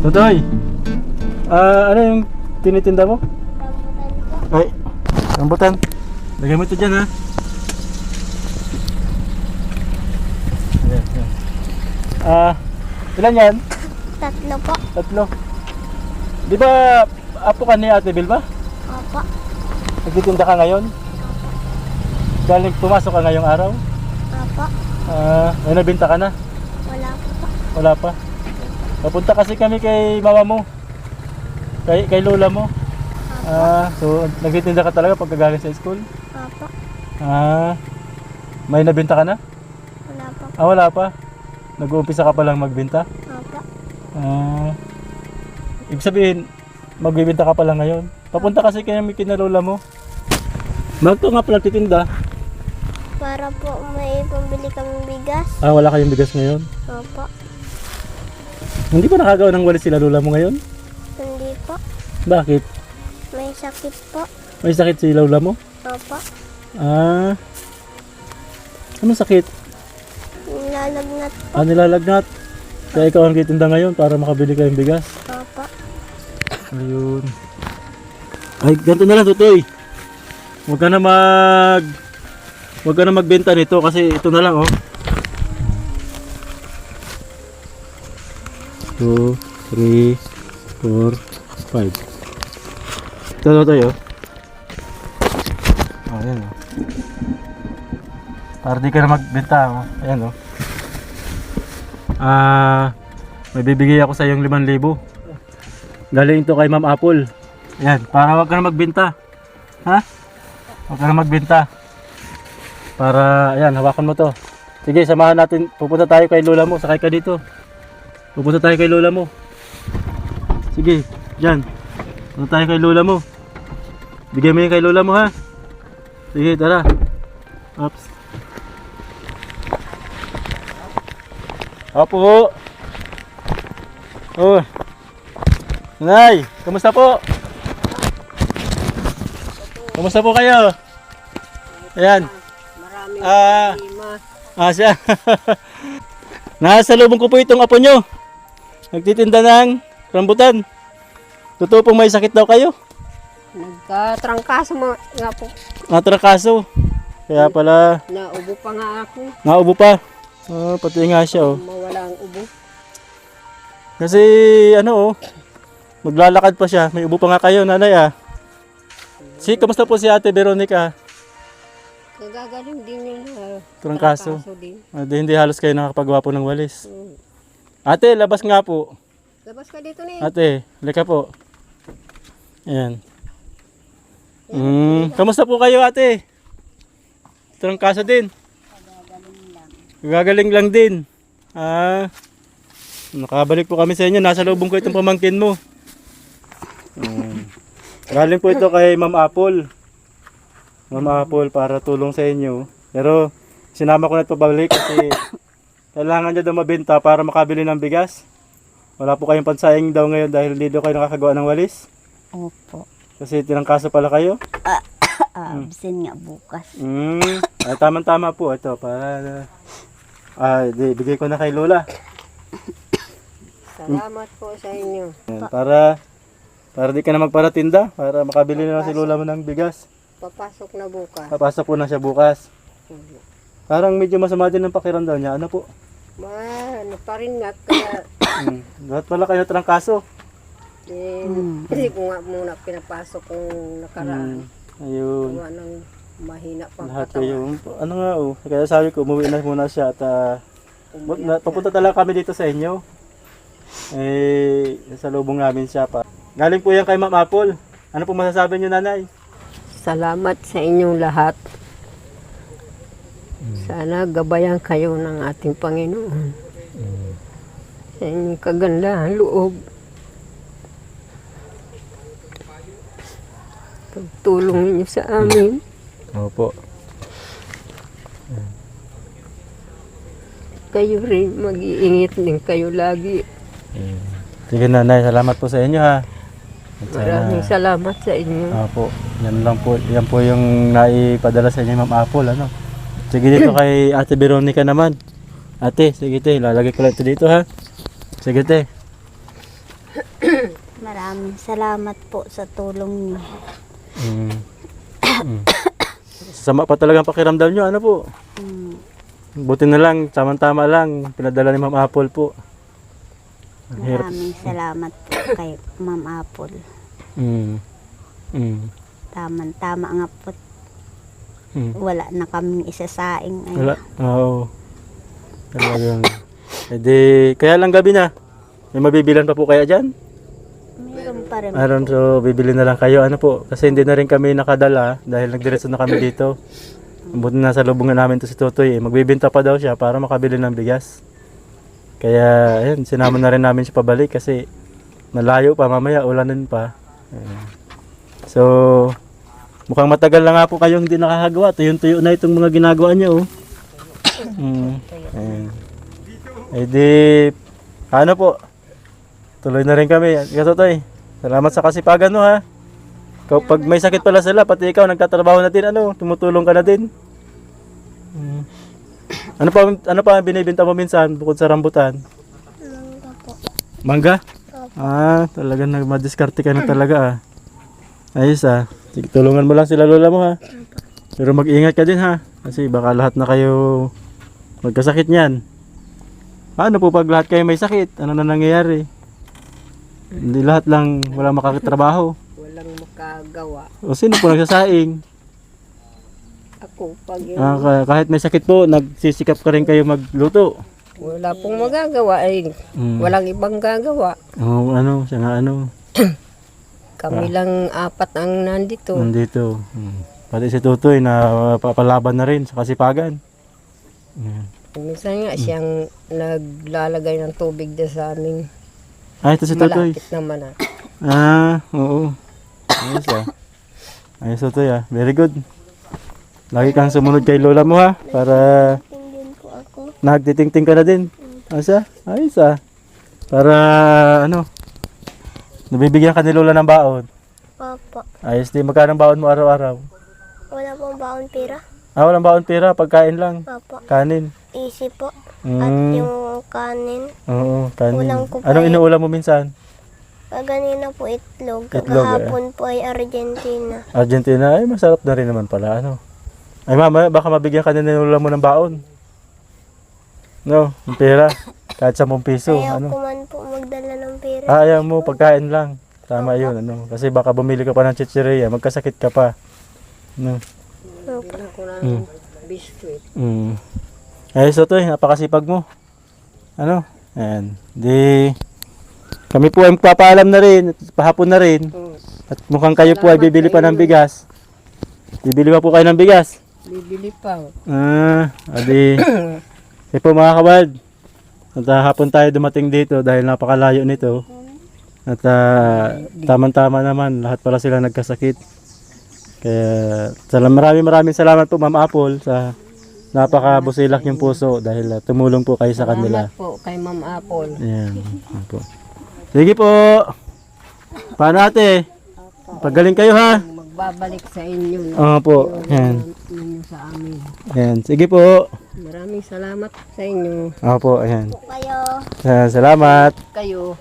Tutoy, ano yung tinitinda mo? Rambutan po. Ay, rambutan. Lagay mo ito dyan ha. Ayan, ayan. Ilan yan? 3 po. 3. Di ba apo ka ni Ate Bel ba? Opo. Nagtitinda ka ngayon? Galing pumasok ka ngayong araw? Opo. May nabinta ka na? Wala po. Wala pa. Papunta kasi kami kay mama mo. Kay lola mo. So nagtitinda ka talaga pag galing sa school? Opo. May nabinta ka na? Wala po. Wala pa. Nag-uumpisa ka pa lang magbenta? Opo. Ibig sabihin, magbibenta ka pa lang ngayon. Papunta kasi kami kina lola mo. Magto nga pala titinda. Para po may pambili kaming bigas. Wala kayong bigas ngayon? Opo. Hindi pa nakagawa ng walis sila lola mo ngayon? Hindi po. Bakit? May sakit po. May sakit si lola mo? Opo. Anong sakit? Nilalagnat po. Nilalagnat. Kaya ikaw ang titinda ngayon para makabili kayong bigas. Opo. Ayun. Ay, ganito na lang, Tutoy. Huwag ka na magbenta nito kasi ito na lang, oh. 2, 3, 4, 5. Ito, Tutoy, oh. Ayan, oh. Para di ka na magbenta, oh. Ayan, oh. May bibigay ako sa iyong 5,000. Galing ito kay Ma'am Apple. Ayan, para wag ka na magbenta. Ha? Wag ka na magbenta. Para, ayan, hawakan mo to. Sige, samahan natin. Pupunta tayo kay lola mo. Sakay ka dito. Pupunta tayo kay lola mo. Sige, dyan. Pupunta tayo kay lola mo. Bigay mo yun kay lola mo, ha? Sige, tara. Oops. Opo. Oh. Nay, kamusta po? Kamusta po kayo? Ayan. Maraming Siya. Nasa lubong ko po itong apo nyo. Nagtitinda ng rambutan. Totoo pong may sakit daw kayo? nagkatrangkaso mo nga po. Natrakaso. Kaya pala, Naubo pa nga ako. naubo pa. Pati nga siya, oh. Mawala ang ubo. Kasi, maglalakad pa siya. May ubo pa nga kayo, nanay, ah. Kamusta po si Ate Veronica? Nagagaling din yun. Trangkaso. din. Hindi halos kayo nakakapagwapo ng walis. Mm. Ate, labas nga po. Labas ka dito ni. Ate, lika po. Ayan. Kamusta po kayo, ate? Trangkaso din. Gagaling lang din. Nakabalik po kami sa inyo. Nasa lubong ko itong pamangkin mo. Galing po ito kay Ma'am Apple. Ma'am Apple para tulong sa inyo. Pero sinama ko na ito balik kasi kailangan niya daw mabenta para makabili ng bigas. Wala po kayong pansayang daw ngayon dahil hindi daw kayo nakakagawa ng walis. Opo. Kasi tinangkaso pala kayo. Absent nga bukas. Tama-tama po ito para bigay ko na kay Lola. Salamat po sa inyo. Ayan, para di ka na magparatinda, para makabili na si Lola mo ng bigas. Papasok na bukas. Papasok po na siya bukas. Parang medyo masama din ang pakiramdam niya. Ano po? Ano pa rin nga kaya Lahat pala kayo trangkaso. hindi ko nga muna pinapasok kung nakaraan. Ayun. Gawa ng mahina pang Lahat katawan. kayo. Kaya sabi ko, umuwi na muna siya at papunta talaga kami dito sa inyo. Sa lubong namin siya pa. Galing po yan kay Ma'am Apple. Ano po masasabi niyo, nanay? Salamat sa inyong lahat. Sana gabayan kayo ng ating Panginoon. Sa inyong kagandahan loob. Pagtulong niyo sa amin. Opo. Kayo rin, mag-iingat din kayo lagi. Sige, nanay, salamat po sa inyo, ha. At Maraming salamat sa inyo. Opo, yan po yung naipadala sa inyo, Ma'am Apple, ano. Sige, dito kay Ate Veronica naman. Ate, sige te, lalagay ko lang ito dito, ha. Sige te. Maraming salamat po sa tulong niyo. Mm. Mm. Sama pa talagang pakiramdam nyo, ano po? Mm, Buti na lang, tama-tama lang, pinadala ni Ma'am Apple po. Ang hirap. Maraming salamat po kay Ma'am Apple. Mm. Mm. Tama nga po. Mm. Wala na kaming isasaing. Ay, Wala. Oo. Talagang. Eh di, kaya lang gabi na. May mabibilan pa po kaya dyan? meron pa rin Aaron, po. so bibili na lang kayo. Ano po? Kasi hindi na rin kami nakadala dahil nagdiretso na kami dito. Buti na sa lubungan namin to si Totoy. Magbibinta pa daw siya para makabili ng bigas. Kaya, ayun, sinama na rin namin siya pabalik kasi malayo pa, mamaya ulanin pa. Ayun. So, mukhang matagal na nga po kayong hindi nakakagawa. Tuyo-tuyo na itong mga ginagawa niyo. Oh. Ayun. Eh di, ano po? Tuloy na rin kami. Totoy, salamat sa kasipagan mo ha. Pag may sakit pala sila, pati ikaw nagtatrabaho na din, tumutulong ka na din. Ano pa ang binibenta mo minsan bukod sa rambutan? Mangga po. Mangga? Opo. Talagang nagmadiskarte ka na talaga ah. Ayos ah. Sige, tulungan mo lang sila lola mo ha. Pero mag-ingat ka din ha. Kasi baka lahat na kayo magkasakit niyan. Paano po pag lahat kayo may sakit? Ano na nangyayari? Hindi lahat lang wala makakatrabaho. Walang makagawa. O sino po nagsasaing? Ako, pag yun, Kahit may sakit po, nagsisikap ka rin kayo magluto. wala pong magagawa, ay walang ibang gagawa. Siya nga Kami lang apat ang nandito. nandito. Pati si Tutoy na papalaban na rin sa kasipagan. Minsan nga siyang naglalagay ng tubig na sa amin. Ito si Tutoy. Malapit naman ah. Oo. Ayos ah. Ayos Tutoy ah. Very good. Lagi kang sumunod kay lola mo ha. Para Tingin po ako. nagtitingting ka na din. Asa? Ayos ah. Para nabibigyan ka ni lola ng baon. Opo. Ayos din. Magkano ang baon mo araw-araw? Wala pong baon pera. Walang baon pera. Pagkain lang. Opo. Kanin. Easy po. At yung kanin. Oo, kanin. Ulam ko pa Anong eh. inuulam mo minsan? Ganina po itlog. Itlog, Kahapon po ay Argentina. Argentina. Ay, masarap na rin naman pala. Ay mama, baka mabigyan ka na ng ulam mo ng baon. No, yung pera. Kahit 10 piso. Ayaw ko man po magdala ng pera. Ayaw mo, pagkain lang. Tama yun. Kasi baka bumili ka pa ng chichiria, magkasakit ka pa. Opo. Ako ng biscuit. Ay, so Toy, napakasipag mo. Ayan. Di, kami po ay magpapaalam na rin, at pahapon na rin. At mukhang kayo po ay bibili pa ng bigas. Bibili pa po kayo ng bigas. Bibili pa. Adi. Kaya po mga kabad, at hapon tayo dumating dito dahil napakalayo nito. At tamang-tama naman, lahat pala sila nagkasakit. Kaya maraming salamat po Ma'am Apple sa napakabusilak yung puso dahil tumulong po kayo sa kanila. Salamat po kay Ma'am Apple. Ayan. Po. Sige po. Paano ate? Pagaling kayo ha? Magbabalik sa inyo. Po. Ayan. Ninyo sa amin. Ayan. Sige po. Maraming salamat sa inyo. Po. Ayan. Kayo. Salamat. Kayo.